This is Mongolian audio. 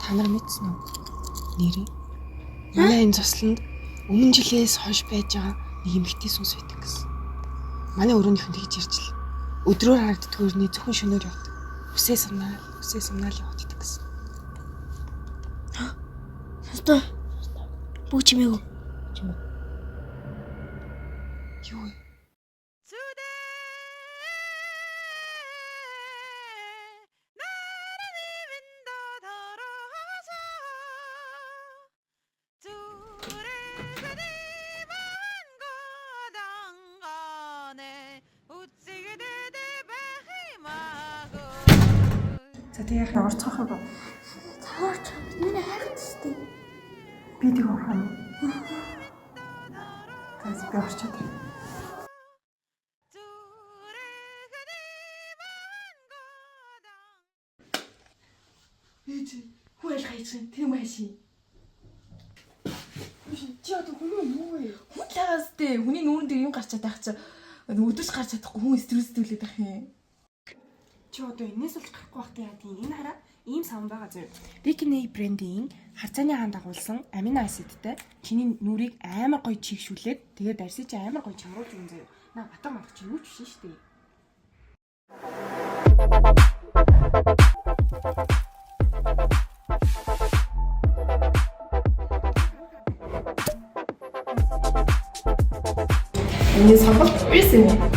Та нар мэдсэн үү? Нэрээ. Манай энэ засланд өмнө жилээс хойш байж байгаа нэг эмэгтэй сүнс байдаг гэсэн. Манай өрөөнийх нь тэгж ирж л. Өдрөөр харагддаг өрний зөвхөн шөнөөр явдаг. Үсээ сумнаал явдаг гэсэн. Хастай. Бүү чимээгөө. Чимээ. Юу вэ? За тэгээ яг орцоох юм. Таарч миний хайрцтай. Би тэг орох юм. Тэгээс би орчод. Ээж хүн аль хайцсан тийм байшин. Чи одоо хүн юу вэ? Хүн лагаас тээ хүний нүүрэн дээр юм гарчаад байх чи өдөрч гарч чадахгүй хүн стрессдүүлээд байх юм. Чи одоо энэс л гарахгүй байх яа тийм энэ хараа ийм савн байгаа зэрэг. Bikini брендийн харцааны хаан дагуулсан амино асидтай чиний нүрийг амар гоё чигшүүлээд тэгээд арьсыг чи амар гоё чамруулж өгөн заяа. Наа батга мадах чи юу ч биш шүү дээ. Энэ сонголт байсан юм.